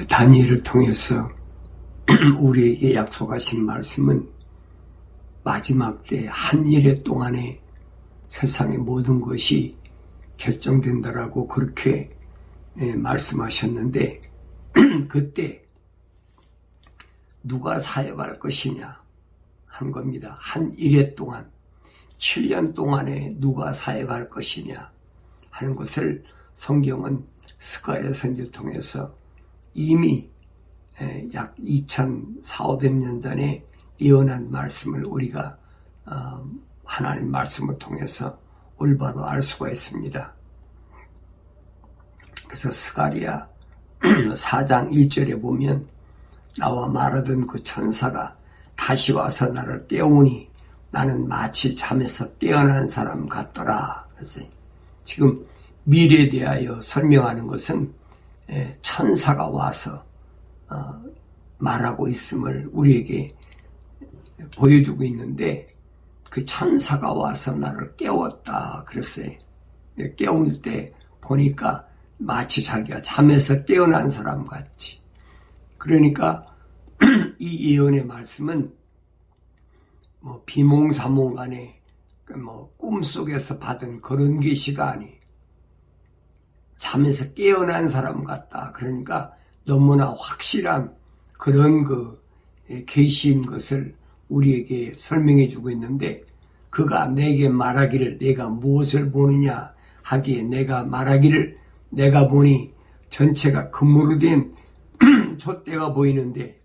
다니엘을 통해서 우리에게 약속하신 말씀은 마지막 때 한일의 동안에 세상의 모든 것이 결정된다라고 그렇게 말씀하셨는데 그때 누가 사역할 것이냐 하는 겁니다. 한 일회 동안 7년 동안에 누가 사역할 것이냐 하는 것을 성경은 스가랴 선지를 통해서 이미 약 2400년 전에 예언한 말씀을 우리가 하나님 말씀을 통해서 올바로 알 수가 있습니다. 그래서 스가랴 4장 1절에 보면 나와 말하던 그 천사가 다시 와서 나를 깨우니 나는 마치 잠에서 깨어난 사람 같더라. 그래서 지금 미래에 대하여 설명하는 것은 천사가 와서 말하고 있음을 우리에게 보여주고 있는데 그 천사가 와서 나를 깨웠다 그랬어요. 깨울 때 보니까 마치 자기가 잠에서 깨어난 사람 같이. 그러니까 이 예언의 말씀은 뭐 비몽사몽간에 뭐 꿈속에서 받은 그런 계시가 아니 잠에서 깨어난 사람 같다. 그러니까 너무나 확실한 그런 그 계시인 것을 우리에게 설명해 주고 있는데 그가 내게 말하기를 내가 무엇을 보느냐 하기에 내가 말하기를 내가 보니 전체가 금으로 된 촛대가 보이는데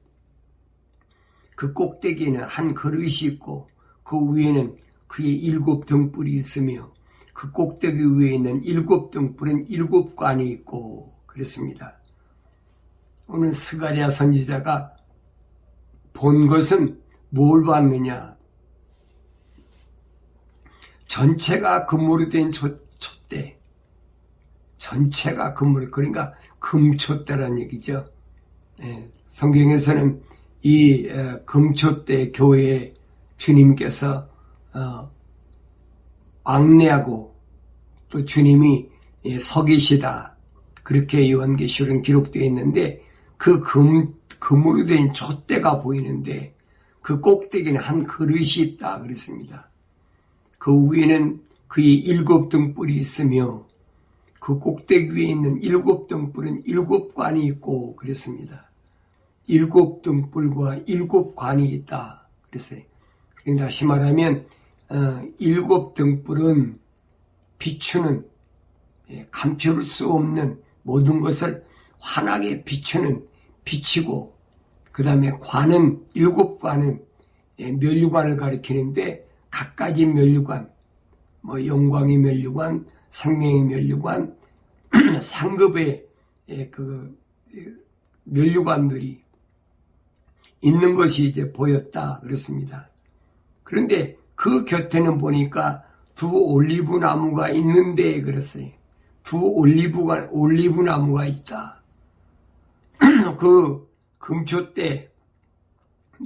그 꼭대기에는 한 그릇이 있고 그 위에는 그의 7 등불이 있으며 그 꼭대기 위에 있는 7 등불은 7 관이 있고 그랬습니다. 오늘 스가랴 선지자가 본 것은 뭘 봤느냐? 전체가 금으로 된 촛대. 전체가 금으로, 그러니까 금촛대라는 얘기죠. 성경에서는 이 금촛대 교회에 주님께서 왕래하고 또 주님이 서 계시다. 그렇게 요한계시록은 기록되어 있는데 그 금으로 된 촛대가 보이는데 그 꼭대기는 한 그릇이 있다 그랬습니다. 그 위에는 그의 7 등불이 있으며 그 꼭대기 위에 있는 7 등불은 7 관이 있고 그랬습니다. 7 등불과 7 관이 있다 그랬어요. 그러니까 다시 말하면 7 등불은 비추는 감출 수 없는 모든 것을 환하게 비추는 빛이고 그 다음에 관은 7 관은 면류관을 가리키는데 각가지 면류관 뭐 영광의 면류관, 생명의 면류관, 상급의 그 면류관들이 있는 것이 이제 보였다 그렇습니다. 그런데 그 곁에는 보니까 2 올리브 나무가 있는데 그랬어요. 2 올리브 나무가 있다. 그 금촛대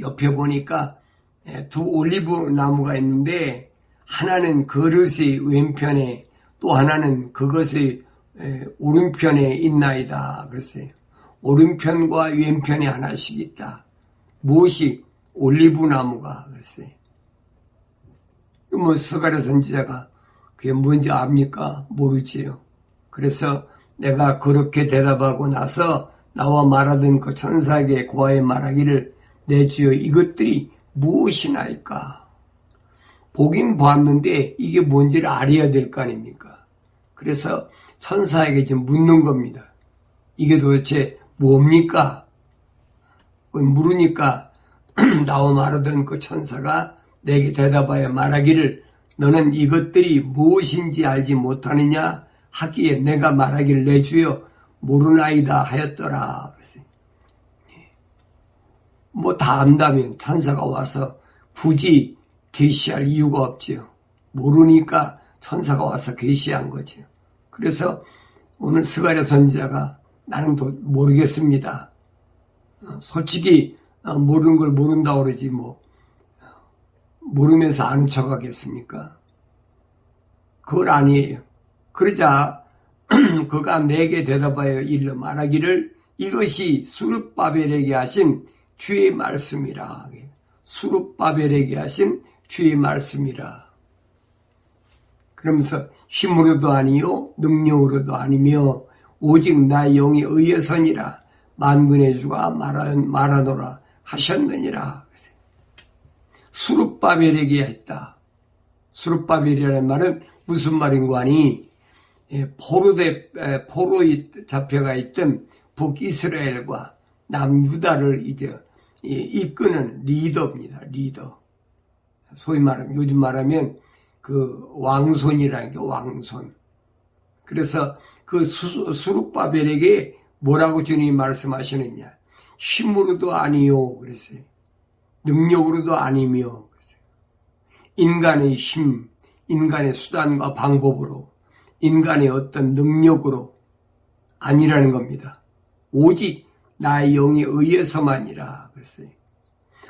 옆에 보니까 2 올리브 나무가 있는데 하나는 그릇의 왼편에 또 하나는 그것의 오른편에 있나이다 그랬어요. 오른편과 왼편에 하나씩 있다. 무엇이? 올리브 나무가 그랬어요. 뭐 스가랴 선지자가 그게 뭔지 압니까? 모르지요. 그래서 내가 그렇게 대답하고 나서 나와 말하던 그 천사에게 고하여 말하기를 내 주여 이것들이 무엇이나이까? 보긴 봤는데 이게 뭔지를 알아야 될 거 아닙니까? 그래서 천사에게 지금 묻는 겁니다. 이게 도대체 뭡니까? 물으니까 나와 말하던 그 천사가 내게 대답하여 말하기를 너는 이것들이 무엇인지 알지 못하느냐 하기에 내가 말하기를 내 주여 모르나이다 하였더라. 뭐 다 안다면 천사가 와서 굳이 계시할 이유가 없지요. 모르니까 천사가 와서 계시한 거죠. 그래서 오늘 스가랴 선지자가 나는 모르겠습니다. 솔직히 모르는 걸 모른다고 그러지 뭐 모르면서 아는 척 하겠습니까? 그건 아니에요. 그러자 그가 내게 대답하여 일러 말하기를 이것이 수룹바벨에게 하신 주의 말씀이라. 수룹바벨에게 하신 주의 말씀이라. 그러면서 힘으로도 아니요 능력으로도 아니며 오직 나의 영에 의해서니라 만군의 주가 말하노라 하셨느니라. 수룹바벨에게 했다. 수룹바벨이라는 말은 무슨 말인가 하니 포로에 잡혀가 있던 북이스라엘과 남유다를 이제 이끄는 리더입니다. 리더. 소위 말하면 요즘 말하면 그 왕손이라는 게 왕손. 그래서 그 수룹바벨에게 뭐라고 주님이 말씀하시느냐. 힘으로도 아니요. 그랬어요. 능력으로도 아니며. 그랬어요. 인간의 힘, 인간의 수단과 방법으로, 인간의 어떤 능력으로 아니라는 겁니다. 오직 나의 영에 의해서만이라. 그랬어요.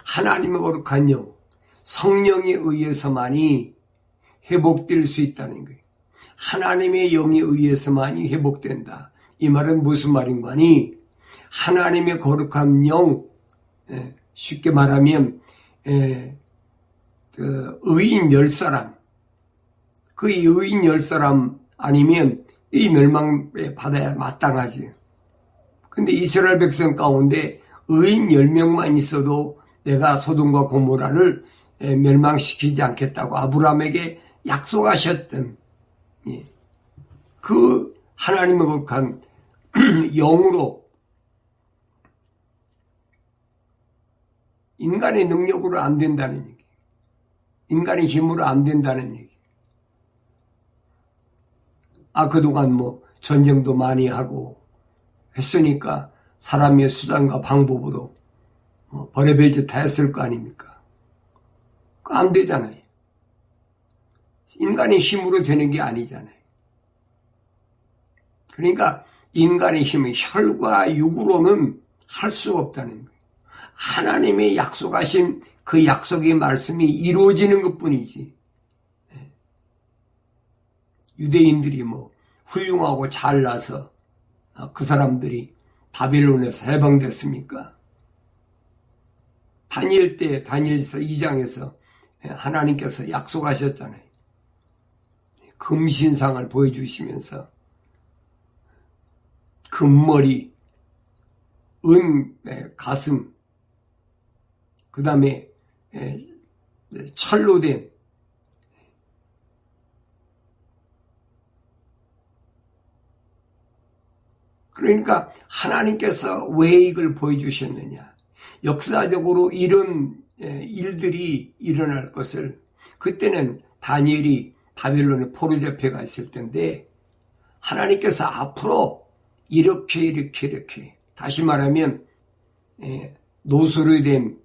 하나님의 거룩한 영, 성령에 의해서만이 회복될 수 있다는 거예요. 하나님의 영에 의해서만이 회복된다. 이 말은 무슨 말인가 하니 하나님의 거룩한 영, 쉽게 말하면 그 의인 10사람, 그 의인 10사람 아니면 이 멸망에 받아야 마땅하지. 근데 이스라엘 백성 가운데 의인 10명만 있어도 내가 소돔과 고모라를 멸망시키지 않겠다고 아브라함에게 약속하셨던 그 하나님의 거룩한 영으로 인간의 능력으로 안 된다는 얘기. 인간의 힘으로 안 된다는 얘기. 그동안 뭐 전쟁도 많이 하고 했으니까 사람의 수단과 방법으로 버려베지 다 했을 거 아닙니까? 안 되잖아요. 인간의 힘으로 되는 게 아니잖아요. 그러니까 인간의 힘은 혈과 육으로는 할 수 없다는 거예요. 하나님의 약속하신 그 약속의 말씀이 이루어지는 것뿐이지. 유대인들이 뭐 훌륭하고 잘나서 그 사람들이 바빌론에서 해방됐습니까? 다니엘 때 다니엘서 2장에서 하나님께서 약속하셨잖아요. 금신상을 보여주시면서 금머리, 은 가슴, 그 다음에 철로 된 그러니까 하나님께서 왜 이걸 보여주셨느냐. 역사적으로 이런 일들이 일어날 것을 그때는 다니엘이 바빌론에 포로 잡혀가 있을 텐데 하나님께서 앞으로 이렇게 다시 말하면 노소로 된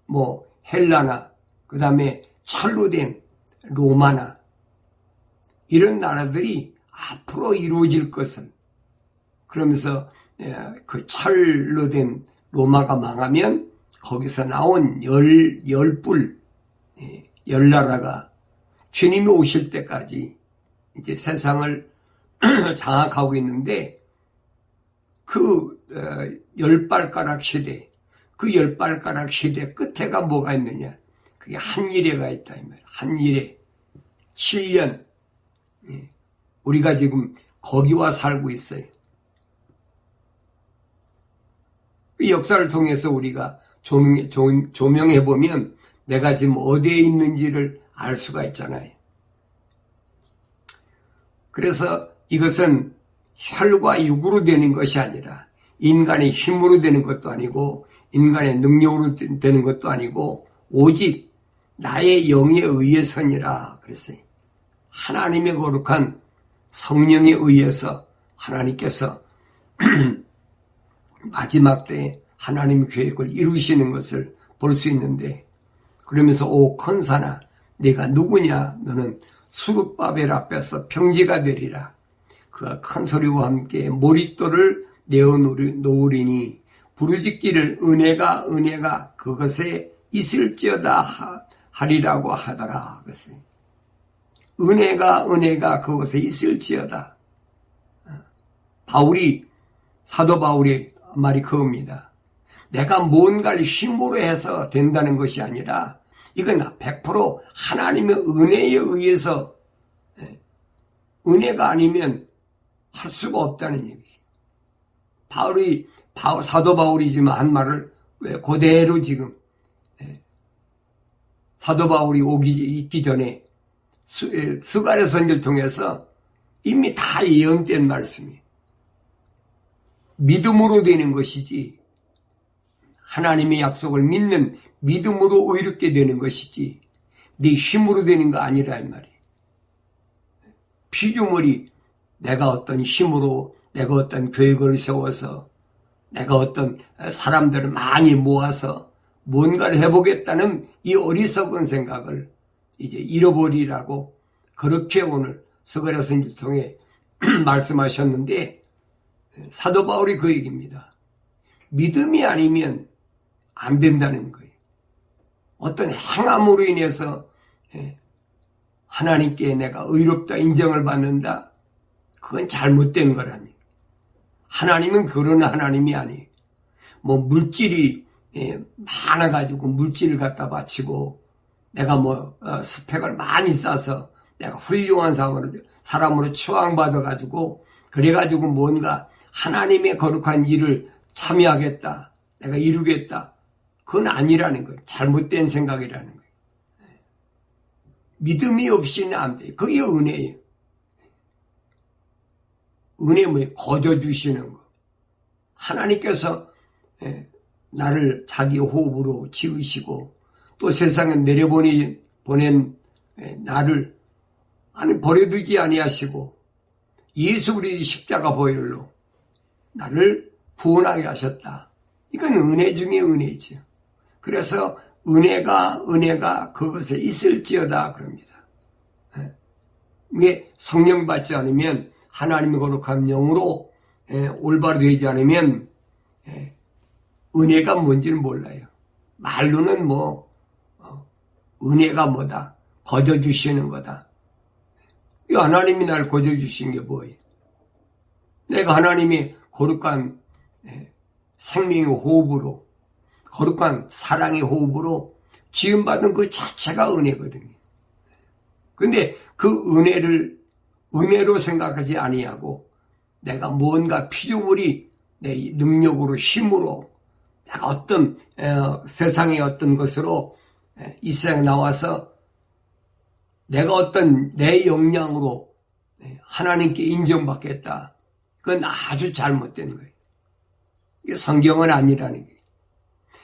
뭐 헬라나 그 다음에 철로 된 로마나 이런 나라들이 앞으로 이루어질 것은 그러면서 그 철로 된 로마가 망하면 거기서 나온 열불 열나라가 주님이 오실 때까지 이제 세상을 장악하고 있는데 그 10발가락 시대 그 10발가락 시대 끝에가 뭐가 있느냐 그게 한일해가 있다 이 말이야. 한일해 7년 우리가 지금 거기와 살고 있어요. 그 역사를 통해서 우리가 조명해보면 내가 지금 어디에 있는지를 알 수가 있잖아요. 그래서 이것은 혈과 육으로 되는 것이 아니라 인간의 힘으로 되는 것도 아니고 인간의 능력으로 되는 것도 아니고 오직 나의 영에 의해서니라 그랬어요. 하나님의 거룩한 성령에 의해서 하나님께서 마지막 때에 하나님의 계획을 이루시는 것을 볼 수 있는데 그러면서 오 큰 산아 네가 누구냐 너는 수룹바벨 앞에서 평지가 되리라. 그가 큰 소리와 함께 몰입돌을 내어놓으리니 부르짖기를 은혜가 그것에 있을지어다 하리라고 하더라. 그랬어요. 은혜가 그것에 있을지어다. 바울이 사도 바울의 말이 그겁니다. 내가 뭔가를 힘으로 해서 된다는 것이 아니라 이건 100% 하나님의 은혜에 의해서, 은혜가 아니면 할 수가 없다는 얘기죠. 사도 바울이 지금 한 말을 왜 그대로 지금 사도 바울이 있기 전에 스가랴 선지를 통해서 이미 다 예언된 말씀이에요. 믿음으로 되는 것이지, 하나님의 약속을 믿는 믿음으로 의롭게 되는 것이지 네 힘으로 되는 거 아니라 이 말이에요. 피조물이 내가 어떤 힘으로, 내가 어떤 계획을 세워서, 내가 어떤 사람들을 많이 모아서 뭔가를 해보겠다는 이 어리석은 생각을 이제 잃어버리라고 그렇게 오늘 스가랴 선지를 통해 말씀하셨는데, 사도 바울이 그 얘기입니다. 믿음이 아니면 안 된다는 거예요. 어떤 행함으로 인해서 하나님께 내가 의롭다 인정을 받는다, 그건 잘못된 거라니. 하나님은 그런 하나님이 아니에요. 뭐 물질이 많아가지고 물질을 갖다 바치고, 내가 스펙을 많이 쌓아서 내가 훌륭한 사람으로 추앙받아가지고, 그래가지고 뭔가 하나님의 거룩한 일을 참여하겠다, 내가 이루겠다, 그건 아니라는 거예요. 잘못된 생각이라는 거예요. 믿음이 없이는 안 돼요. 그게 은혜예요. 은혜 뭐예요? 거저주시는 거. 하나님께서 나를 자기 호흡으로 지으시고 또 세상에 보낸 나를 버려두지 아니하시고 예수 그리스도의 십자가 보혈로 나를 구원하게 하셨다. 이건 은혜 중에 은혜죠. 그래서 은혜가 그것에 있을지어다 그럽니다. 이게 성령 받지 않으면, 하나님의 거룩한 영으로 올바로 되지 않으면 은혜가 뭔지는 몰라요. 말로는 은혜가 뭐다, 거저주시는 거다. 이 하나님이 날 거저주신 게 뭐예요? 내가 하나님의 거룩한 생명의 호흡으로, 거룩한 사랑의 호흡으로 지음받은 그 자체가 은혜거든요. 근데 그 은혜로 생각하지 아니하고, 내가 뭔가 피조물이 내 능력으로, 힘으로, 내가 어떤 세상의 어떤 것으로 이 세상에 나와서 내가 어떤 내 역량으로 하나님께 인정받겠다, 그건 아주 잘못된 거예요. 이게 성경은 아니라는 거예요.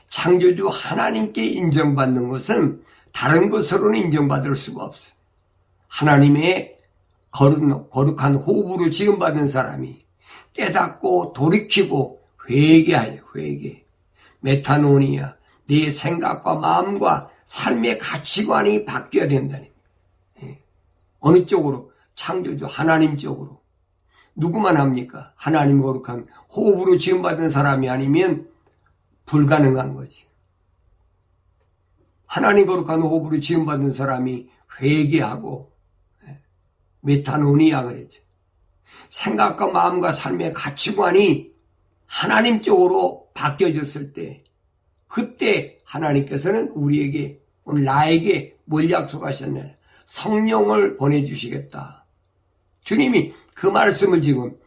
창조주 하나님께 인정받는 것은 다른 것으로는 인정받을 수가 없어요. 하나님의 거룩한 호흡으로 지음받은 사람이 깨닫고 돌이키고 회개하여, 메타노니아, 네 생각과 마음과 삶의 가치관이 바뀌어야 된다는 거예요. 어느 쪽으로? 창조주 하나님 쪽으로. 누구만 합니까? 하나님 거룩한 호흡으로 지음받은 사람이 아니면 불가능한 거지. 하나님 거룩한 호흡으로 지음받은 사람이 회개하고, 메타노니아 그랬죠. 생각과 마음과 삶의 가치관이 하나님 쪽으로 바뀌어졌을 때, 그때 하나님께서는 우리에게, 오늘 나에게 뭘 약속하셨나요? 성령을 보내주시겠다. 주님이 그 말씀을 지금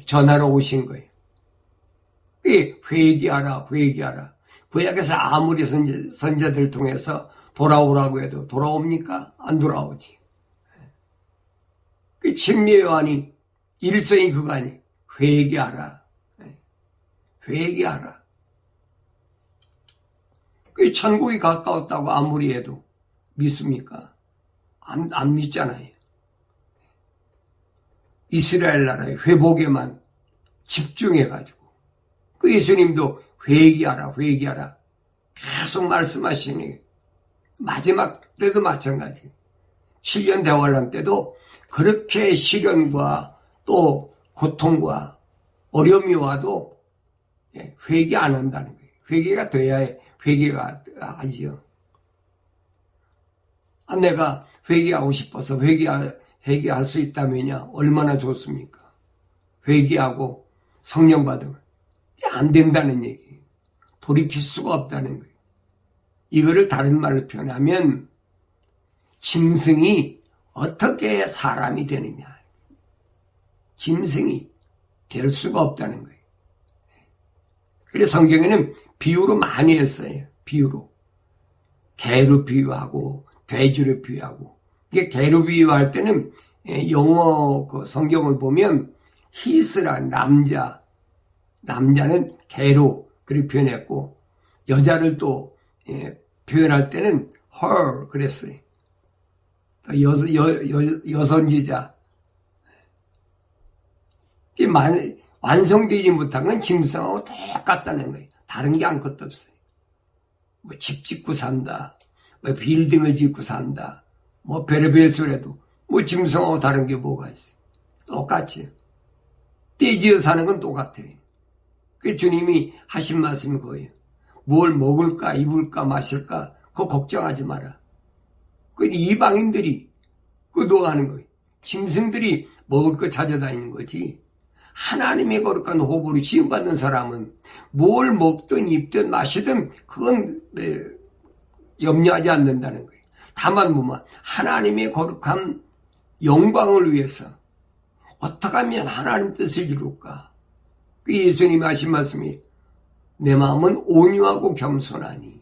전하러 오신 거예요. 회개하라. 구약에서 아무리 선자들 통해서 돌아오라고 해도 돌아옵니까? 안 돌아오지. 침례 요한이 일성이 그거 아니? 회개하라. 천국이 가까웠다고 아무리 해도 믿습니까? 안 믿잖아요. 이스라엘 나라의 회복에만 집중해가지고, 예수님도 회개하라 계속 말씀하시니, 마지막 때도 마찬가지예요. 7년 대환란 때도 그렇게 시련과 또 고통과 어려움이 와도 회개 안 한다는 거예요. 회개가 돼야 회개가 하지요. 내가 회개하고 싶어서 회개할 수 있다면야 얼마나 좋습니까? 회개하고 성령 받으면. 안 된다는 얘기예요. 돌이킬 수가 없다는 거예요. 이거를 다른 말로 표현하면 짐승이 어떻게 사람이 되느냐. 짐승이 될 수가 없다는 거예요. 그래서 성경에는 비유로 많이 했어요. 비유로. 개로 비유하고 돼지로 비유하고. 이게 개로 비유할 때는 영어 그 성경을 보면 히스란 남자는 개로 그렇게 표현했고 여자를 또 표현할 때는 her 그랬어요. 여선지자. 완성되지 못한 건 짐승하고 똑같다는 거예요. 다른 게 아무것도 없어요. 뭐 집 짓고 산다, 뭐 빌딩을 짓고 산다, 뭐 별의별 소리도 뭐 짐승하고 다른 게 뭐가 있어요. 똑같이. 떼지어 사는 건 똑같아요. 그 주님이 하신 말씀이 그거예요. 뭘 먹을까, 입을까, 마실까, 그거 걱정하지 마라. 그 이방인들이 그거 하는 거예요. 짐승들이 먹을 거 찾아다니는 거지. 하나님의 거룩한 호흡으로 지음받는 사람은 뭘 먹든 입든 마시든 그건 염려하지 않는다는 거예요. 다만 뭐만 하나님의 거룩한 영광을 위해서 어떻게 하면 하나님 뜻을 이룰까? 그 예수님이 하신 말씀이 내 마음은 온유하고 겸손하니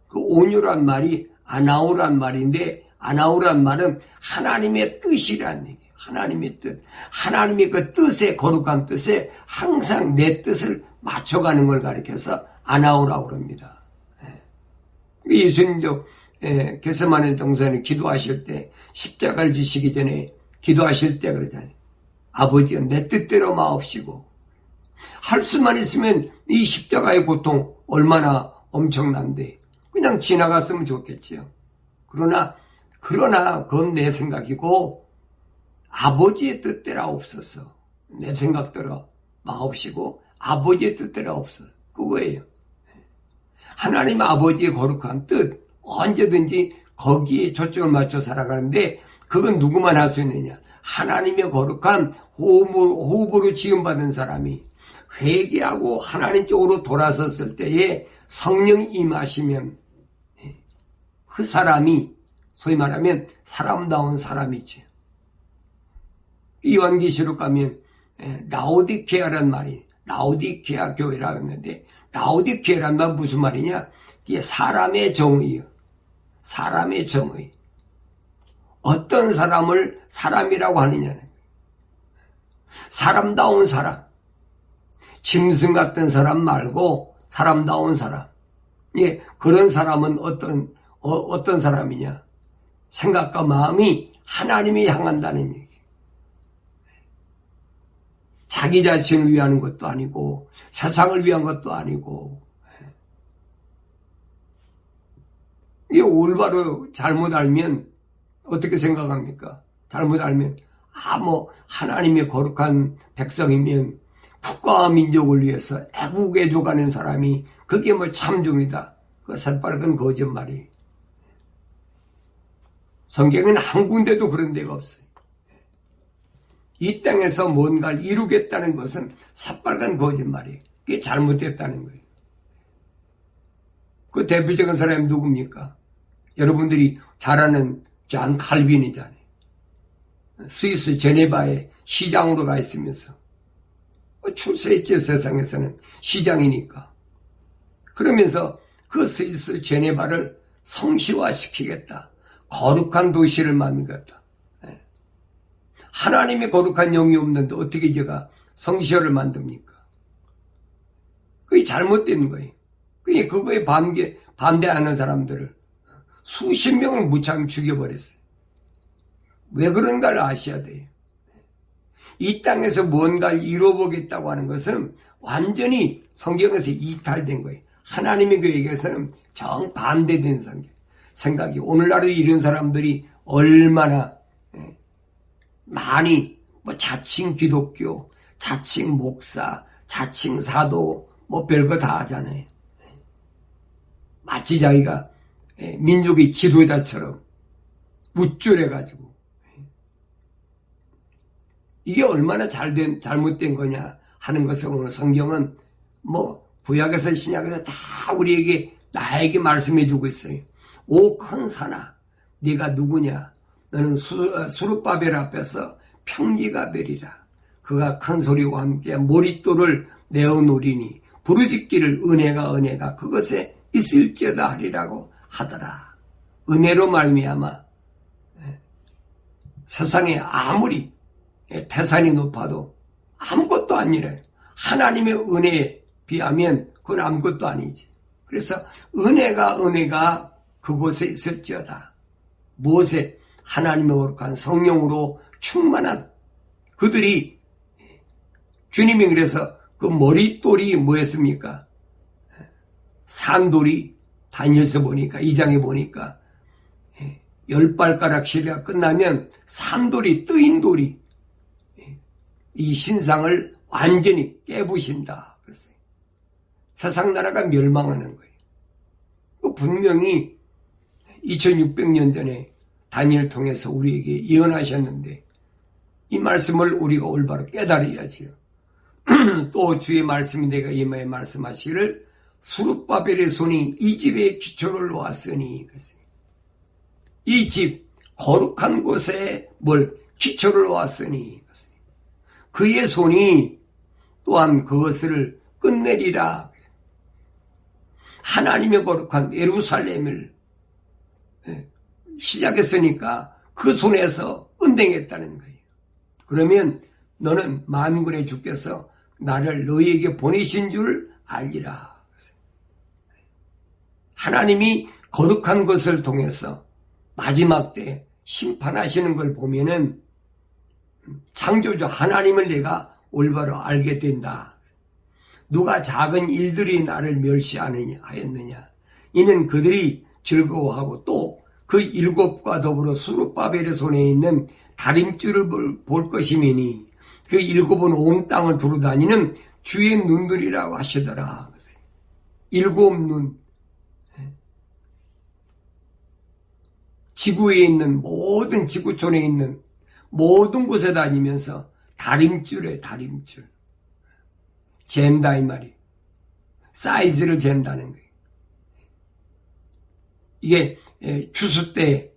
그 온유란 말이 아나우란 말인데 아나우란 말은 하나님의 뜻이란 얘기예요. 하나님의 뜻. 하나님의 그 뜻에 거룩한 뜻에 항상 내 뜻을 맞춰가는 걸 가리켜서 아나우라고 그럽니다. 예수님도 겟세마네 동산에 기도하실 때 십자가를 지시기 전에 기도하실 때 그러잖아요. 아버지여 내 뜻대로 마옵시고 할 수만 있으면 이 십자가의 고통 얼마나 엄청난데 그냥 지나갔으면 좋겠지요. 그러나 그건 내 생각이고 아버지의 뜻대로 없어서 내 생각대로 마옵시고 아버지의 뜻대로 없어 그거예요. 하나님 아버지의 거룩한 뜻 언제든지 거기에 초점을 맞춰 살아가는데 그건 누구만 할 수 있느냐. 하나님의 거룩한 호흡으로 지음받은 사람이 회개하고 하나님 쪽으로 돌아섰을 때에 성령이 임하시면 그 사람이 소위 말하면 사람다운 사람이지. 요한계시록 가면 라오디케아란 말이 라오디케아 교회라고 했는데 라오디케아란 말 무슨 말이냐? 이게 사람의 정의요. 사람의 정의. 어떤 사람을 사람이라고 하느냐는 사람다운 사람. 짐승 같은 사람 말고 사람다운 사람. 예, 그런 사람은 어떤 사람이냐? 생각과 마음이 하나님이 향한다는 얘기. 자기 자신을 위하는 것도 아니고 세상을 위한 것도 아니고 이게 올바로 잘못 알면 어떻게 생각합니까? 잘못 알면 하나님의 거룩한 백성이면 국가와 민족을 위해서 애국애족하는 사람이 그게 참종이다. 그 새빨간 거짓말이. 성경에는 한 군데도 그런 데가 없어요. 이 땅에서 뭔가를 이루겠다는 것은 새빨간 거짓말이에요. 그게 잘못됐다는 거예요. 그 대표적인 사람이 누굽니까? 여러분들이 잘 아는 존 칼빈이잖아요. 스위스 제네바에 시장으로 가 있으면서 출세했죠. 세상에서는 시장이니까. 그러면서 그 스위스 제네바를 성시화시키겠다. 거룩한 도시를 만들겠다. 하나님의 거룩한 영이 없는데 어떻게 제가 성시화를 만듭니까? 그게 잘못된 거예요. 그거에 반대하는 사람들을 수십 명을 무참 죽여버렸어요. 왜 그런가를 아셔야 돼요. 이 땅에서 뭔가를 이루어보겠다고 하는 것은 완전히 성경에서 이탈된 거예요. 하나님의 교회에서는 정반대된 생각이. 오늘날에 이런 사람들이 얼마나 많이 자칭 기독교, 자칭 목사, 자칭 사도 별거 다 하잖아요. 마치 자기가 민족의 지도자처럼 우쭐해가지고 이게 얼마나 잘못된 거냐. 하는 것을 오늘 성경은 뭐 구약에서 신약에서 다 우리에게 나에게 말씀해 주고 있어요. 오 큰 산아 네가 누구냐? 너는 수룹바벨 앞에서 평지가 되리라. 그가 큰 소리와 함께 머릿돌을 내어놓으리니 부르짖기를 은혜가 그것에 있을지어다 하리라고 하더라. 은혜로 말미암아 세상에 아무리 태산이 높아도 아무것도 아니래. 하나님의 은혜에 비하면 그건 아무것도 아니지. 그래서 은혜가 그곳에 있을지어다. 무엇에? 하나님의 거룩한 성령으로 충만한 그들이, 주님이 그래서 그 머릿돌이 뭐였습니까? 산돌이, 다니엘서 보니까 2장에 보니까 10발가락 시대가 끝나면 산돌이, 뜨인 돌이 이 신상을 완전히 깨부신다 그랬어요. 세상 나라가 멸망하는 거예요. 분명히 2600년 전에 다니엘 통해서 우리에게 예언하셨는데 이 말씀을 우리가 올바로 깨달아야지요. 또 주의 말씀이 내가 이마에 말씀하시기를 수룹바벨의 손이 이 집에 기초를 놓았으니 그랬어요. 이 집 거룩한 곳에 뭘 기초를 놓았으니 그의 손이 또한 그것을 끝내리라. 하나님의 거룩한 예루살렘을 시작했으니까 그 손에서 은댕했다는 거예요. 그러면 너는 만군의 주께서 나를 너희에게 보내신 줄 알리라. 하나님이 거룩한 것을 통해서 마지막 때 심판하시는 걸 보면은 창조주 하나님을 내가 올바로 알게 된다. 누가 작은 일들이 나를 멸시하였느냐. 이는 그들이 즐거워하고 또 그 7과 더불어 수룹바벨의 손에 있는 다림줄을 볼 것이미니 그 7은 온 땅을 두루다니는 주의 눈들이라고 하시더라. 7 눈. 지구에 있는 모든 지구촌에 있는 모든 곳에 다니면서 다림줄에 다림줄. 잰다 이 말이. 사이즈를 잰다는 거예요. 이게 추수 때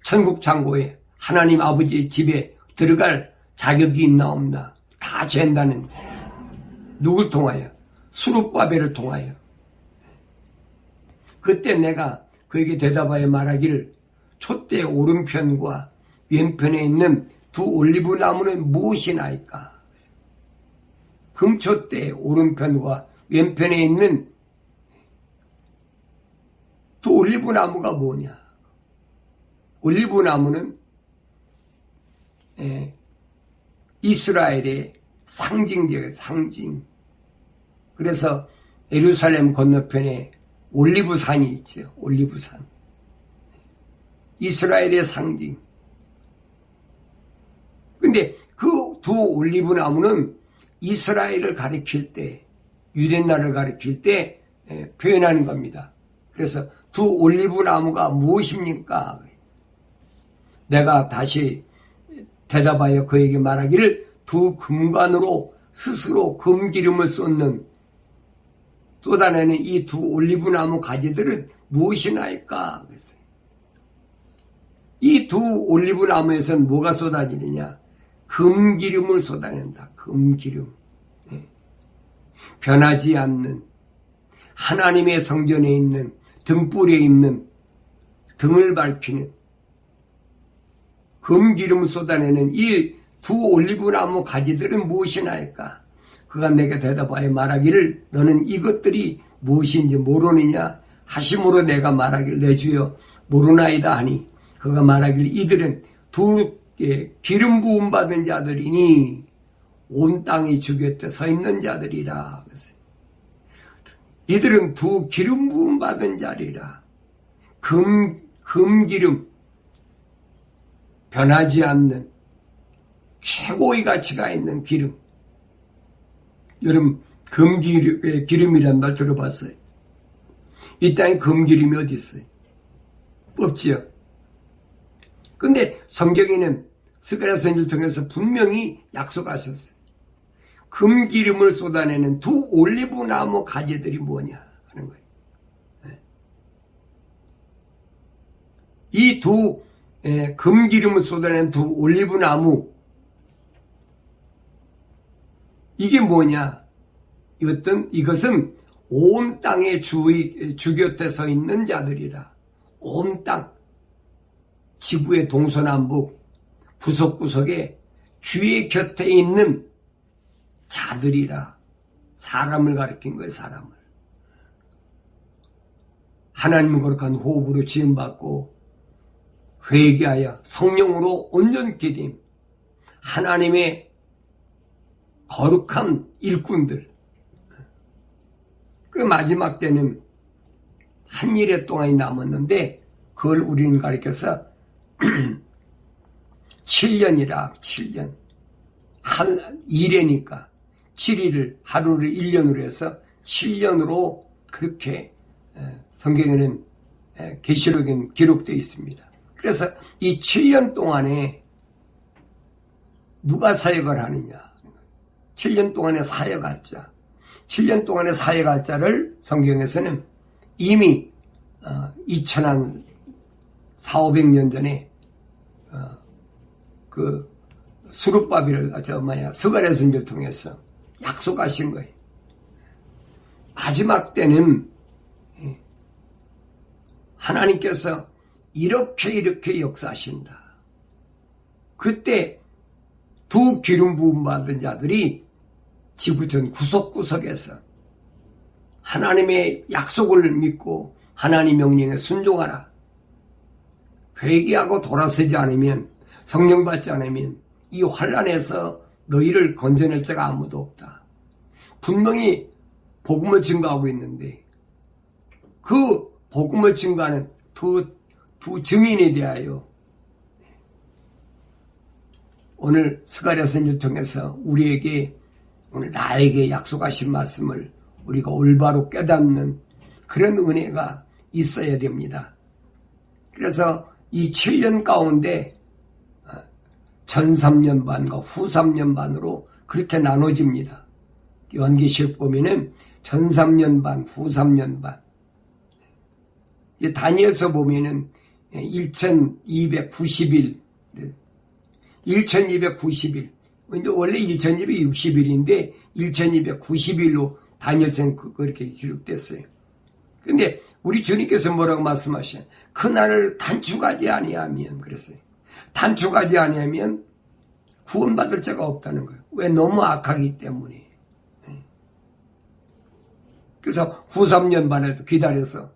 천국 창고에 하나님 아버지의 집에 들어갈 자격이 있나 없나 다 잰다는 거예요. 누굴 통하여? 수룹바벨을 통하여. 그때 내가 그에게 대답하여 말하기를 촛대 오른편과 왼편에 있는 두 올리브 나무는 무엇이나이까? 금촛대 오른편과 왼편에 있는 두 올리브 나무가 뭐냐? 올리브 나무는 이스라엘의 상징적인 상징. 그래서 예루살렘 건너편에 올리브산이 있죠. 올리브산. 이스라엘의 상징. 근데 그 두 올리브 나무는 이스라엘을 가리킬 때, 유대나라를 가리킬 때 표현하는 겁니다. 그래서 두 올리브 나무가 무엇입니까? 내가 다시 대답하여 그에게 말하기를 두 금관으로 스스로 금기름을 쏟아내는 이 두 올리브 나무 가지들은 무엇이나이까? 이 두 올리브 나무에서는 뭐가 쏟아지느냐? 금기름을 쏟아낸다. 금기름. 변하지 않는 하나님의 성전에 있는 등불에 있는 등을 밝히는 금기름을 쏟아내는 이 두 올리브 나무 가지들은 무엇이나이까? 그가 내게 대답하여 말하기를 너는 이것들이 무엇인지 모르느냐 하심으로 내가 말하기를 내 주여 모르나이다 하니 그가 말하기를 이들은 두 기름 부음 받은 자들이니 온 땅이 주 곁에 서 있는 자들이라. 이들은 두 기름 부음 받은 자리라. 금기름, 변하지 않는 최고의 가치가 있는 기름. 여러분 금기름이란 말 들어봤어요? 이 땅에 금기름이 어디 있어요? 없지요. 근데 성경에는 스가랴 선지를 통해서 분명히 약속하셨어요. 금기름을 쏟아내는 두 올리브나무 가지들이 뭐냐 하는 거예요. 이 두 금기름을 쏟아내는 두 올리브나무, 이게 뭐냐? 이것은 온 땅의 주 곁에 서 있는 자들이라. 온 땅, 지구의 동서남북, 구석구석에 주의 곁에 있는 자들이라. 사람을 가리킨 거예요, 사람을. 하나님 거룩한 호흡으로 지음받고 회개하여 성령으로 온전케 됨. 하나님의 거룩한 일꾼들. 그 마지막 때는 한 일의 동안이 남았는데 그걸 우리는 가리켜서 7년이라 7년. 한 일회니까 7일을 하루를 1년으로 해서 7년으로 그렇게 성경에는 계시록에는 기록되어 있습니다. 그래서 이 7년 동안에 누가 사역을 하느냐. 7년 동안에 사역할 자. 7년 동안에 사역할 자를 성경에서는 이미 2000한 400~500년 전에 그 수룹바벨을 스가랴 선지자를 통해서 약속하신 거예요. 마지막 때는 하나님께서 이렇게 역사하신다. 그때 두 기름 부음 받은 자들이 지구촌 구석구석에서 하나님의 약속을 믿고 하나님 명령에 순종하라. 회개하고 돌아서지 않으면, 성령 받지 않으면 이 환난에서 너희를 건져낼 자가 아무도 없다. 분명히 복음을 증거하고 있는데 그 복음을 증거하는 두 증인에 대하여 오늘 스가랴 선지자를 통해서 우리에게, 오늘 나에게 약속하신 말씀을 우리가 올바로 깨닫는 그런 은혜가 있어야 됩니다. 그래서 이 7년 가운데 전 3년 반과 후 3년 반으로 그렇게 나눠집니다. 요한계시록 보면은 전 3년 반, 후 3년 반. 다니엘서 보면은 1290일, 1290일. 근데 원래 1260일인데 1290일로 다니엘서는 그렇게 기록됐어요. 근데 우리 주님께서 뭐라고 말씀하셔요? 그날을 단축하지 아니하면, 그랬어요. 단축하지 아니하면 구원받을 자가 없다는 거예요. 왜? 너무 악하기 때문에. 그래서 후 3년 반에도 기다려서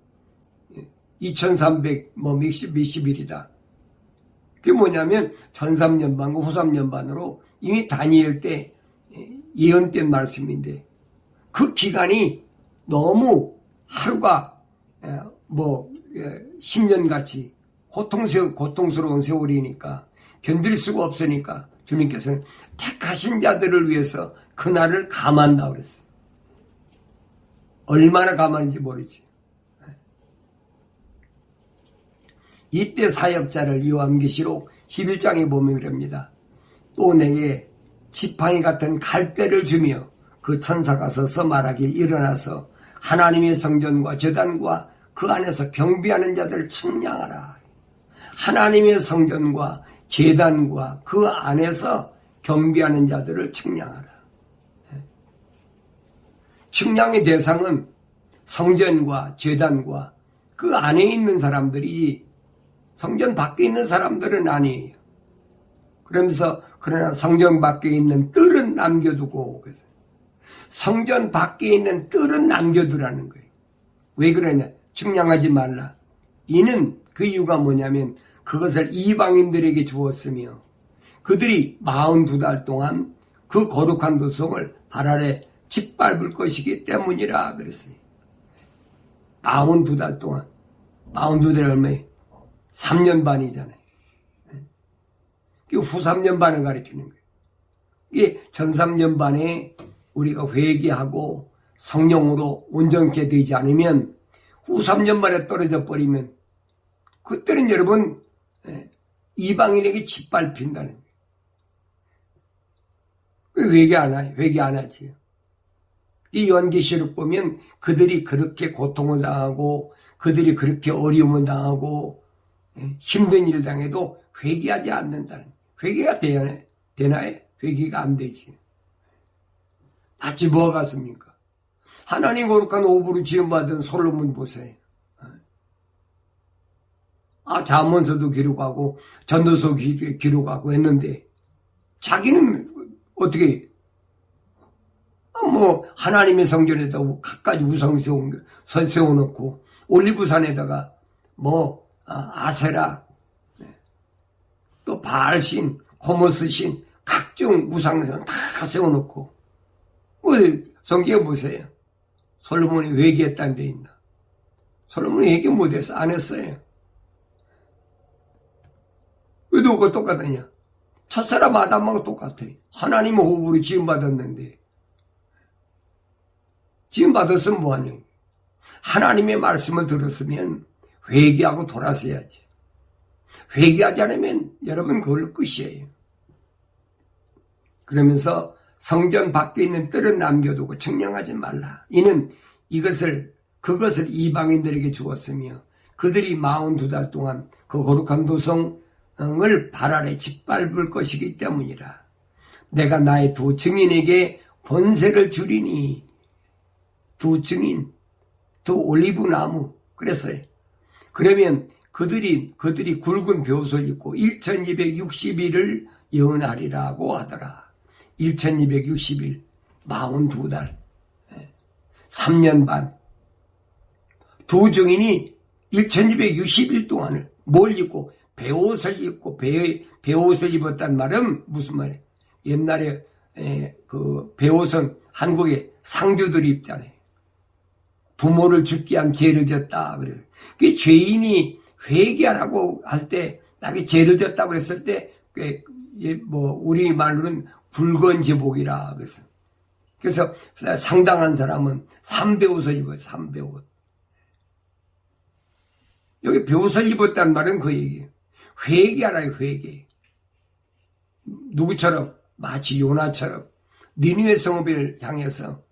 2300 몇십 일이다. 그게 뭐냐면 전 3년 반과 후 3년 반으로 이미 다니엘 때 예언된 말씀인데 그 기간이 너무 하루가 10년같이 고통스러운 세월이니까 견딜 수가 없으니까 주님께서는 택하신 자들을 위해서 그날을 감한다 그랬어요. 얼마나 감한지 모르지. 이때 사역자를 요한계시록 11장에 보면 그럽니다. 또 내게 지팡이 같은 갈대를 주며 그 천사가 서서 말하길 일어나서 하나님의 성전과 제단과 그 안에서 경배하는 자들을 측량하라. 하나님의 성전과 제단과 그 안에서 경배하는 자들을 측량하라. 측량의 대상은 성전과 제단과 그 안에 있는 사람들이, 성전 밖에 있는 사람들은 아니에요. 그러면서 그러나 성전 밖에 있는 뜰은 남겨두고, 그래서 성전 밖에 있는 뜰은 남겨두라는 거예요. 왜 그러냐? 측량하지 말라. 이는 그 이유가 뭐냐면 그것을 이방인들에게 주었으며 그들이 42달 동안 그 거룩한 도성을 발 아래 짓밟을 것이기 때문이라 그랬어요. 42달 동안. 42달이 얼마예요? 3년 반이잖아요. 후 3년 반을 가리키는 거예요. 이게 전 3년 반에 우리가 회개하고 성령으로 온전케 되지 않으면 후 3년 만에 떨어져 버리면 그때는 여러분 이방인에게 짓밟힌다는 거예요. 왜 회개 안 해? 회개 안 하지. 이 요한계시록 보면 그들이 그렇게 고통을 당하고 그들이 그렇게 어려움을 당하고 힘든 일을 당해도 회개하지 않는다는. 회개가 되나요? 회개가 안 되지. 마치 뭐가 같습니까? 하나님 거룩한 오브로 지음받은 솔로몬 보세요. 잠언서도 기록하고 전도서 기록하고 했는데 자기는 어떻게 하나님의 성전에다 갖가지 우상 세워놓고 올리브산에다가 아세라 또 바알신 고모스신 각종 우상을 다 세워놓고 성경에 보세요. 솔로몬이 회개했다는 데 있나? 솔로몬이 회개 못해서 안 했어요. 왜 누가 똑같으냐? 첫사람 아담하고 똑같아. 하나님의 호흡으로 지음받았는데 지음받았으면 뭐하냐? 하나님의 말씀을 들었으면 회개하고 돌아서야지. 회개하지 않으면 여러분 그걸로 끝이에요. 그러면서 성전 밖에 있는 뜰은 남겨두고 측량하지 말라. 이는 그것을 이방인들에게 주었으며 그들이 42달 동안 그 거룩한 도성을 발 아래 짓밟을 것이기 때문이라. 내가 나의 두 증인에게 권세를 주리니. 두 증인, 두 올리브 나무. 그랬어요. 그러면 그들이 굵은 벼슬 입고 1260일을 예언하리라고 하더라. 1260일, 42달, 3년 반. 두 증인이 1260일 동안을 뭘 입고 베옷을 입고 베옷을 입었단 말은 무슨 말이에요? 옛날에 그 베옷은 한국에 상주들이 입잖아요. 부모를 죽게 한 죄를 졌다. 그래서 그 죄인이 회개하라고 할 때 나게 죄를 졌다고 했을 때 우리 말로는 붉은 제복이라 그래서 상당한 사람은 삼배옷을 입어요. 삼배옷. 여기 배옷을 입었단 말은 그 얘기예요. 회개하라요. 회개. 누구처럼? 마치 요나처럼 니느웨 성읍을 향해서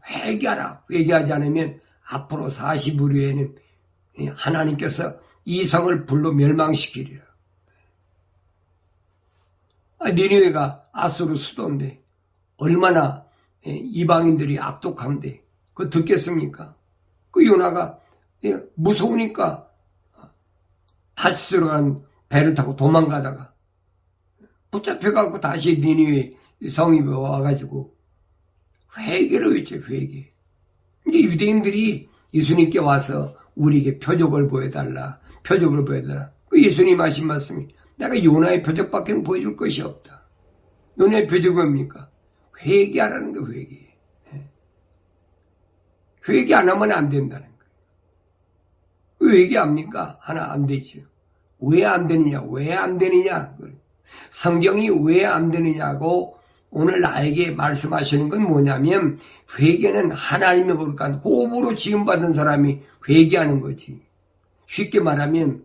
회개하라. 회개하지 않으면 앞으로 40일 후에는 하나님께서 이 성을 불로 멸망시키리라. 니느웨가 아수르 수도인데 얼마나 이방인들이 악독한데 그거 듣겠습니까? 그 요나가 무서우니까 다시스로 간 배를 타고 도망가다가 붙잡혀갖고 다시 니느웨 성이 와가지고 회개를 외쳐. 회개. 이제 유대인들이 예수님께 와서 우리에게 표적을 보여달라. 표적을 보여달라. 그 예수님 하신 말씀이 내가 요나의 표적밖에 보여줄 것이 없다. 요나의 표적이 뭡니까? 회개하라는 거. 회개. 회개 안 하면 안 된다는 거예요. 왜 회개합니까? 하나 안 되죠. 왜 안 되느냐? 왜 안 되느냐? 성경이 왜 안 되느냐고 오늘 나에게 말씀하시는 건 뭐냐면 회개는 하나님의 거룩한 호흡으로 지음받은 사람이 회개하는 거지. 쉽게 말하면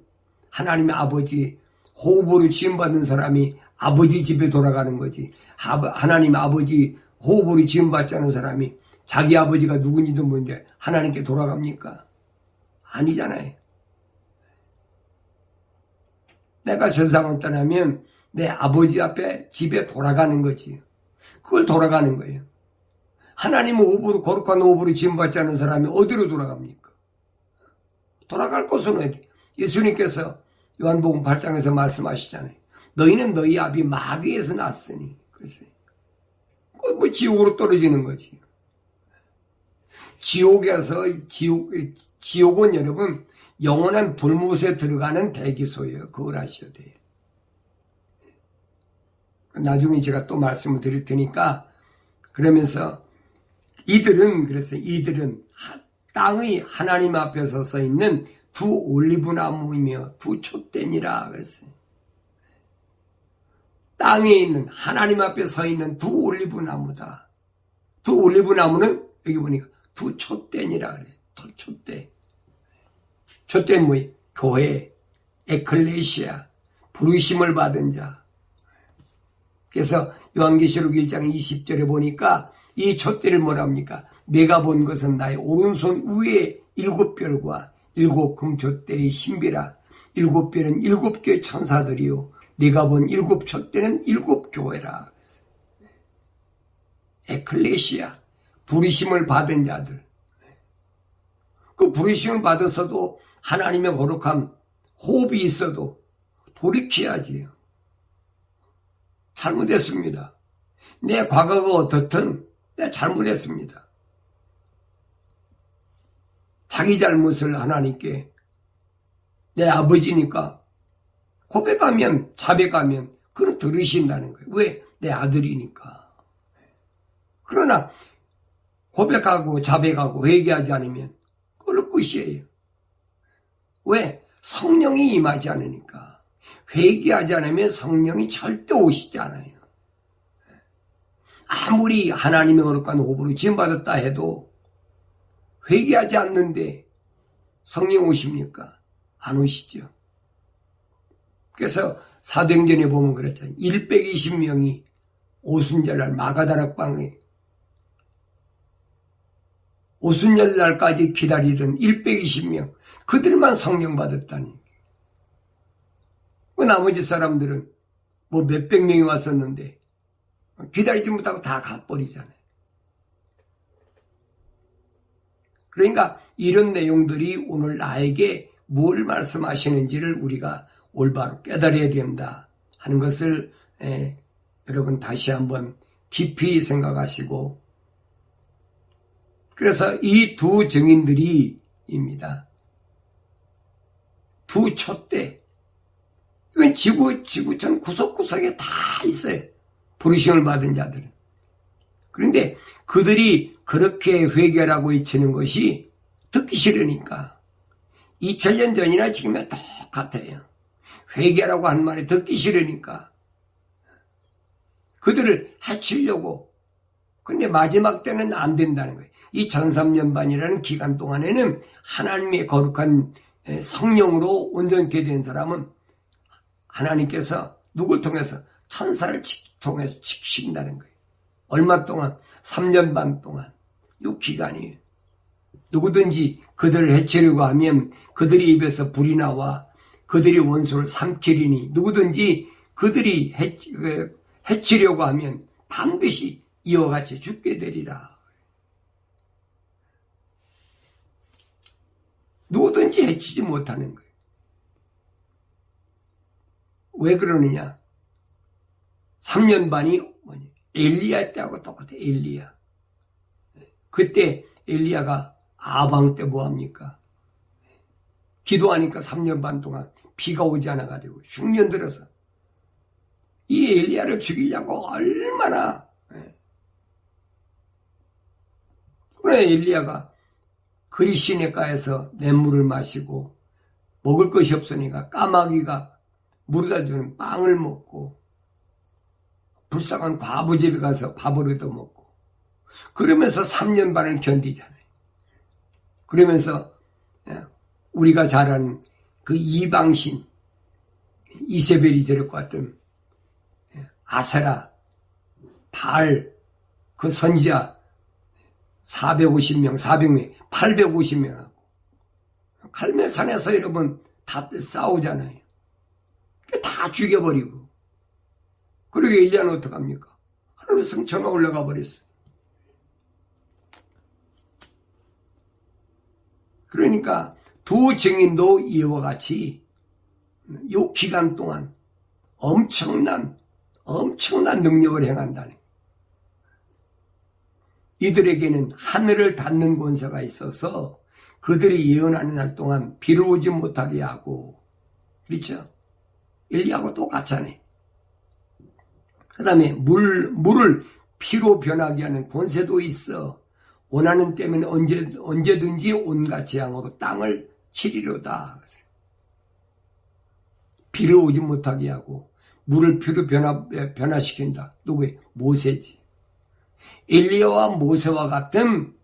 하나님의 아버지 호흡으로 지음받은 사람이 아버지 집에 돌아가는 거지. 하나님의 아버지 호흡으로 지음받지 않은 사람이 자기 아버지가 누군지도 모르는데 하나님께 돌아갑니까? 아니잖아요. 내가 세상을 떠나면 내 아버지 앞에 집에 돌아가는 거지. 그걸 돌아가는 거예요. 하나님의 호흡으로 거룩한 호흡으로 지음받지 않은 사람이 어디로 돌아갑니까? 돌아갈 곳은 어디? 예수님께서 요한복음 8장에서 말씀하시잖아요. 너희는 너희 아비 마귀에서 났으니. 그랬어요. 그 지옥으로 떨어지는 거지. 지옥은 여러분 영원한 불못에 들어가는 대기소예요. 그걸 아셔야 돼요. 나중에 제가 또 말씀을 드릴 테니까 그러면서 이들은 땅의 하나님 앞에 서 있는 두 올리브나무이며 두 촛대니라 그랬어요. 땅에 있는 하나님 앞에 서 있는 두 올리브나무다. 두 올리브나무는 여기 보니까 두 촛대니라 그래. 두 촛대. 촛대는 뭐예요? 교회, 에클레시아, 부르심을 받은 자. 그래서 요한계시록 1장 20절에 보니까 이 촛대를 뭐라 합니까? 내가 본 것은 나의 오른손 위에 7별과 7 금촛대의 신비라. 7별은 7교의 천사들이요 내가 본 7 촛대는 7 교회라. 에클레시아, 부르심을 받은 자들. 그 부르심을 받았어도 하나님의 거룩함, 호흡이 있어도 돌이켜야지. 잘못했습니다. 내 과거가 어떻든 내가 잘못했습니다. 자기 잘못을 하나님께 내 아버지니까 고백하면 자백하면 그건 들으신다는 거예요. 왜? 내 아들이니까. 그러나 고백하고 자백하고 회개하지 않으면 그걸로 끝이에요. 왜? 성령이 임하지 않으니까. 회개하지 않으면 성령이 절대 오시지 않아요. 아무리 하나님의 거룩한 호흡으로 지음받았다 해도 회개하지 않는데 성령 오십니까? 안 오시죠. 그래서 사도행전에 보면 그랬잖아요. 120명이 오순절날 마가다락방에 오순절날까지 기다리던 120명 그들만 성령 받았다니. 그 나머지 사람들은 뭐 몇백 명이 왔었는데 기다리지 못하고 다 가버리잖아요. 그러니까 이런 내용들이 오늘 나에게 뭘 말씀하시는지를 우리가 올바로 깨달아야 된다 하는 것을 여러분 다시 한번 깊이 생각하시고, 그래서 이 두 증인들이입니다. 두 촛대. 이건 지구촌 구석구석에 다 있어요. 부르심을 받은 자들은. 그런데 그들이 그렇게 회개라고 외치는 것이 듣기 싫으니까 2000년 전이나 지금은 똑같아요. 회개라고 하는 말이 듣기 싫으니까 그들을 해치려고. 근데 마지막 때는 안 된다는 거예요. 이 1300년반이라는 기간 동안에는 하나님의 거룩한 성령으로 온전케 된 사람은 하나님께서 누굴 통해서 천사를 통해서 지키신다는 거예요. 얼마 동안? 3년 반 동안. 이 기간이에요. 누구든지 그들을 해치려고 하면 그들의 입에서 불이 나와 그들이 원수를 삼키리니 누구든지 그들이 해치려고 하면 반드시 이와 같이 죽게 되리라. 누구든지 해치지 못하는 거예요. 왜 그러느냐? 3년 반이 엘리야 때하고 똑같아. 엘리야. 그때 엘리야가 아방 때 뭐합니까? 기도하니까 3년 반 동안 비가 오지 않아가지고 흉년 들어서 이 엘리야를 죽이려고 얼마나. 그래 엘리야가 그리 시내가에서 냇물을 마시고 먹을 것이 없으니까 까마귀가 물에다 주는 빵을 먹고 불쌍한 과부 집에 가서 밥을 얻어먹고 그러면서 3년 반을 견디잖아요. 그러면서 우리가 잘 아는 그 이방신 이세벨이 데리고 왔던 아세라 바알 그 선지자 450명 400명 850명하고 갈멜산에서 여러분 다 싸우잖아요. 다 죽여버리고. 그리고 엘리야는 어떡합니까? 하늘에 성천가 올라가 버렸어. 그러니까 두 증인도 이와 같이 이 기간 동안 엄청난 능력을 행한다네. 이들에게는 하늘을 닫는 권세가 있어서 그들이 예언하는 날 동안 비를 오지 못하게 하고, 그렇죠? 엘리야하고 똑같잖아요. 그 다음에 물을 피로 변하게 하는 권세도 있어. 원하는 때면 언제든지 온갖 재앙으로 땅을 치리로다. 비를 오지 못하게 하고 물을 피로 변화시킨다. 누구예요? 모세지. 엘리야와 모세와 같은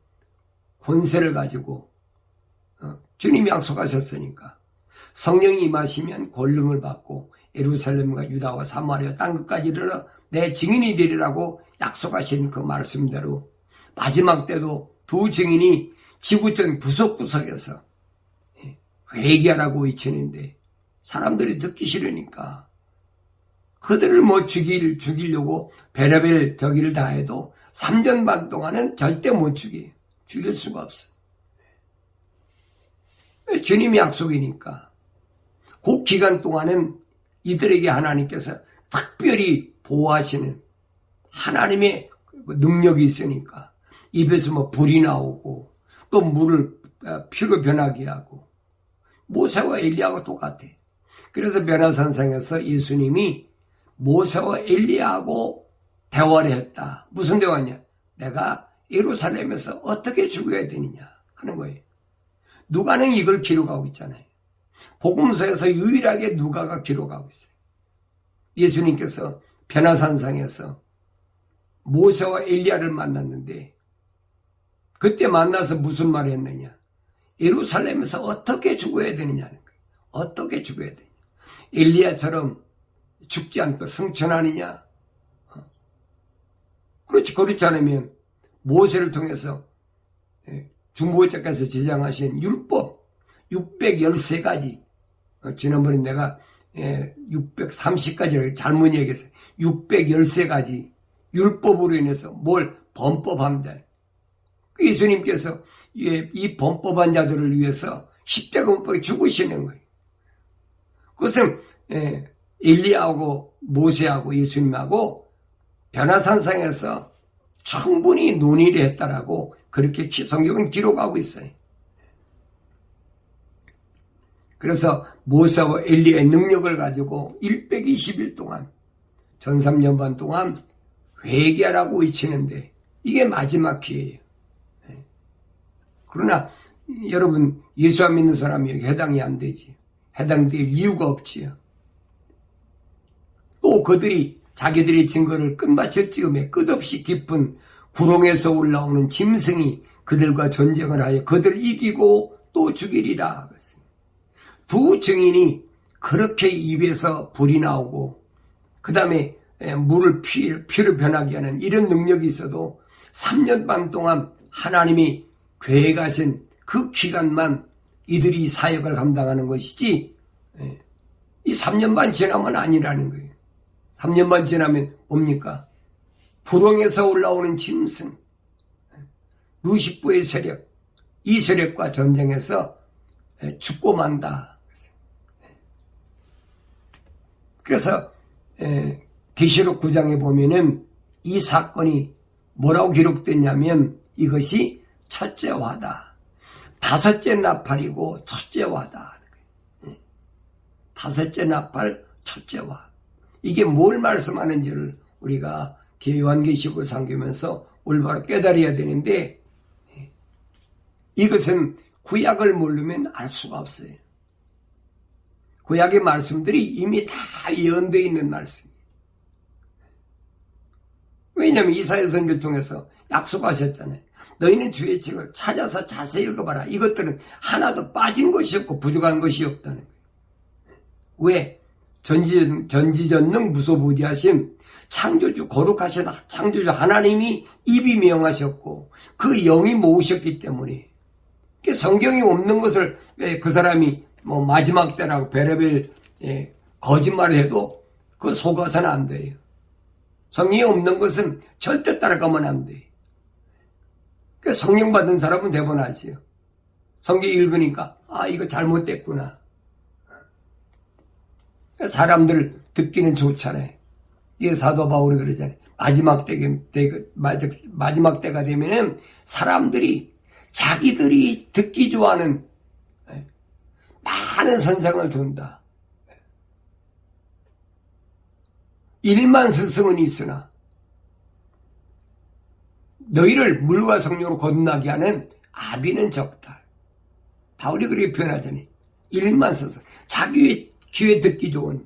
권세를 가지고 주님이 약속하셨으니까 성령이 임하시면 권능을 받고 예루살렘과 유다와 사마리아 땅끝까지 이르러 내 증인이 되리라고 약속하신 그 말씀대로 마지막 때도 두 증인이 지구촌 구석구석에서 회개하라고 외치는데 사람들이 듣기 싫으니까 그들을 뭐 죽이려고 별의별 저기를 다 해도 3년 반 동안은 절대 못 죽일 수가 없어. 주님의 약속이니까 그 기간 동안은 이들에게 하나님께서 특별히 보호하시는 하나님의 능력이 있으니까 입에서 뭐 불이 나오고 또 물을 피로 변하게 하고 모세와 엘리야하고 똑같아. 그래서 변화산상에서 예수님이 모세와 엘리야하고 대화를 했다. 무슨 대화냐? 내가 예루살렘에서 어떻게 죽어야 되느냐 하는 거예요. 누가는 이걸 기록하고 있잖아요. 복음서에서 유일하게 누가가 기록하고 있어요. 예수님께서 변화산상에서 모세와 엘리야를 만났는데 그때 만나서 무슨 말을 했느냐? 예루살렘에서 어떻게 죽어야 되느냐는 거예요. 어떻게 죽어야 되느냐? 엘리야처럼 죽지 않고 승천하느냐? 그렇지 않으면 모세를 통해서 중보자께서 제정하신 율법 613가지 지난번에 내가 630가지라고 잘못 얘기했어요. 613가지 율법으로 인해서 뭘 범법합니다. 예수님께서 이 범법한 자들을 위해서 십자가 못 박혀 죽으시는 거예요. 그것은 엘리야하고 모세하고 예수님하고 변화산상에서 충분히 논의를 했다라고 그렇게 성경은 기록하고 있어요. 그래서 모세와 엘리야의 능력을 가지고 120일 동안 전 3년 반 동안 회개하라고 외치는데 이게 마지막 기회예요. 그러나 여러분 예수 안 믿는 사람이 여기 해당이 안 되지. 해당될 이유가 없지요. 또 그들이 자기들의 증거를 끝마칠 즈음에 끝없이 깊은 구렁에서 올라오는 짐승이 그들과 전쟁을 하여 그들을 이기고 또 죽이리라. 두 증인이 그렇게 입에서 불이 나오고 그 다음에 물을 피로 변하게 하는 이런 능력이 있어도 3년 반 동안 하나님이 계획하신 그 기간만 이들이 사역을 감당하는 것이지 이 3년 반 지나면 아니라는 거예요. 3년 반 지나면 뭡니까? 구렁에서 올라오는 짐승 루시퍼의 세력 이 세력과 전쟁에서 죽고 만다. 그래서 계시록 9장에 보면은 이 사건이 뭐라고 기록됐냐면 이것이 첫째 화다. 다섯째 나팔이고 첫째 화다. 다섯째 나팔, 첫째 화. 이게 뭘 말씀하는지를 우리가 요한계시록을 상기하면서 올바로 깨달아야 되는데 이것은 구약을 모르면 알 수가 없어요. 구약의 말씀들이 이미 다 예언되어 있는 말씀이에요. 왜냐하면 이사야 선지를 통해서 약속하셨잖아요. 너희는 주의 책을 찾아서 자세히 읽어봐라. 이것들은 하나도 빠진 것이 없고 부족한 것이 없다는 거예요. 왜? 전지전능 무소부지하신 창조주 거룩하신 창조주 하나님이 입이 명하셨고 그 영이 모으셨기 때문에 성경이 없는 것을 그 사람이 뭐 마지막 때라고 별의별 거짓말을 해도 그거 속아서는 안 돼요. 성경이 없는 것은 절대 따라가면 안 돼요. 성령 받은 사람은 대번하지요. 성경 읽으니까 이거 잘못됐구나. 사람들 듣기는 좋잖아요. 이게 사도 바울이 그러잖아요. 마지막 때가 되면은 사람들이 자기들이 듣기 좋아하는 많은 선생을 준다. 1만 스승은 있으나 너희를 물과 성령으로 거듭나게 하는 아비는 적다. 바울이 그렇게 표현하잖아요. 1만 스승. 자기 귀에 듣기 좋은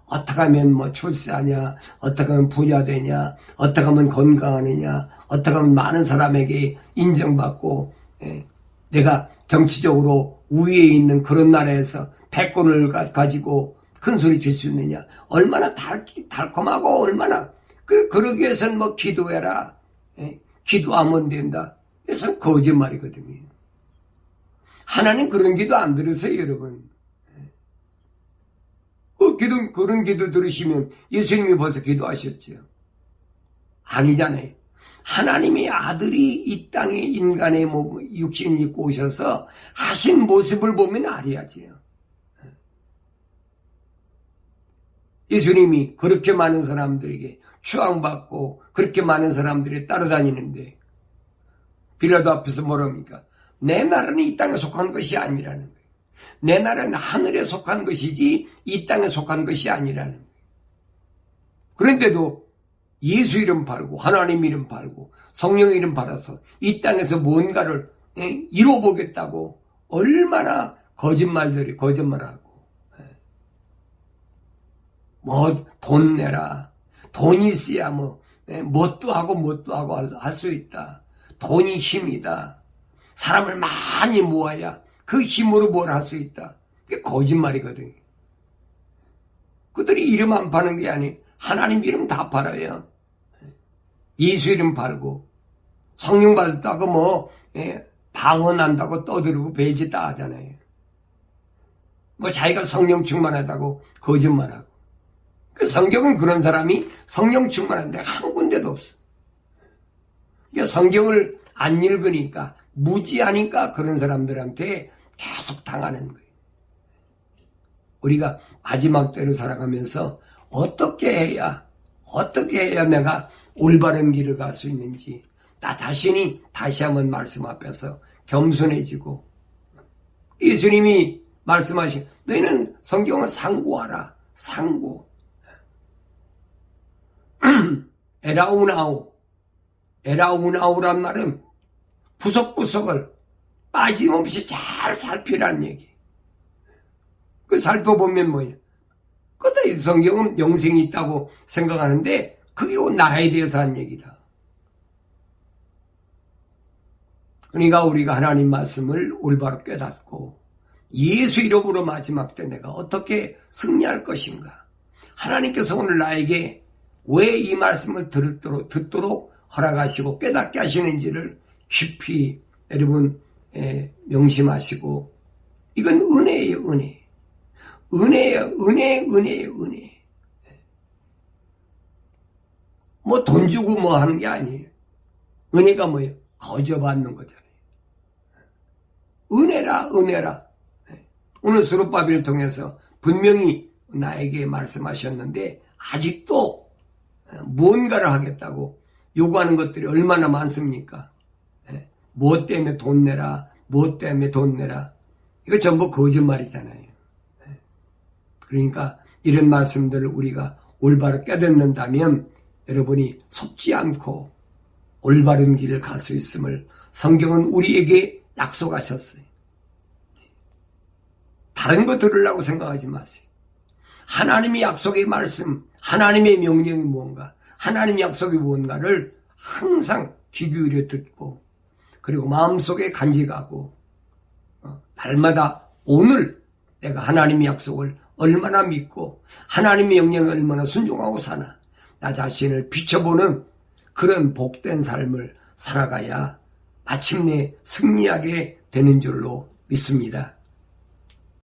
어떻게 하면 뭐 출세하냐, 어떻게 하면 부자 되냐, 어떻게 하면 건강하느냐, 어떻게 하면 많은 사람에게 인정받고 내가 정치적으로 우위에 있는 그런 나라에서 패권을 가지고 큰 소리 칠 수 있느냐, 얼마나 달콤하고 얼마나 그러기 위해서는 뭐 기도해라. 기도하면 된다. 그래서 거짓말이거든요. 하나님 그런 기도 안 들으세요, 여러분. 그런 기도 들으시면 예수님이 벌써 기도하셨죠. 아니잖아요. 하나님이 아들이 이 땅에 인간의 육신을 입고 오셔서 하신 모습을 보면 알아야지요. 예수님이 그렇게 많은 사람들에게 추앙받고 그렇게 많은 사람들이 따라다니는데 빌라도 앞에서 뭐랍니까? 내 나라는 이 땅에 속한 것이 아니라는 거예요. 내 나라는 하늘에 속한 것이지 이 땅에 속한 것이 아니라는 거예요. 그런데도 예수 이름 팔고 하나님 이름 팔고 성령 이름 팔아서 이 땅에서 뭔가를 이뤄보겠다고 얼마나 거짓말하고 뭐 돈 내라, 돈이 있어야 뭣도 하고 할 수 있다. 돈이 힘이다. 사람을 많이 모아야 그 힘으로 뭘 할 수 있다. 그게 거짓말이거든요. 그들이 이름 안 파는 게 아니, 하나님 이름 다 팔아요. 예수 이름 팔고 성령 받았다고 방언한다고 떠들고 별짓 다 하잖아요. 자기가 성령 충만하다고 거짓말하고. 그 성경은 그런 사람이 성령 충만한 데가 한 군데도 없어. 그러니까 성경을 안 읽으니까 무지하니까 그런 사람들한테 계속 당하는 거예요. 우리가 마지막 때를 살아가면서 어떻게 해야 내가 올바른 길을 갈 수 있는지 나 자신이 다시 한번 말씀 앞에서 겸손해지고 예수님이 말씀하신 너희는 성경을 상고하라. 상고. 에라우나우란 말은 구석구석을 빠짐없이 잘 살피라는 얘기. 그 살펴보면 뭐냐? 그때 성경은 영생이 있다고 생각하는데 그게 나에 대해서 한 얘기다. 그러니까 우리가 하나님 말씀을 올바로 깨닫고 예수 이름으로 마지막 때 내가 어떻게 승리할 것인가? 하나님께서 오늘 나에게 왜 이 말씀을 듣도록 허락하시고 깨닫게 하시는지를 깊이 여러분 명심하시고 이건 은혜예요. 은혜예요. 뭐 돈 주고 뭐 하는 게 아니에요. 은혜가 뭐예요? 거저받는 거잖아요. 은혜라. 오늘 수룻바비를 통해서 분명히 나에게 말씀하셨는데 아직도 무언가를 하겠다고 요구하는 것들이 얼마나 많습니까? 무엇 때문에 돈 내라. 이거 전부 거짓말이잖아요. 그러니까 이런 말씀들을 우리가 올바로 깨닫는다면 여러분이 속지 않고 올바른 길을 갈 수 있음을 성경은 우리에게 약속하셨어요. 다른 거 들으려고 생각하지 마세요. 하나님의 약속의 말씀, 하나님의 명령이 무언가, 하나님의 약속이 무언가를 항상 귀 기울여 듣고 그리고 마음속에 간직하고 날마다 오늘 내가 하나님의 약속을 얼마나 믿고 하나님의 명령에 얼마나 순종하고 사나 나 자신을 비춰보는 그런 복된 삶을 살아가야 마침내 승리하게 되는 줄로 믿습니다.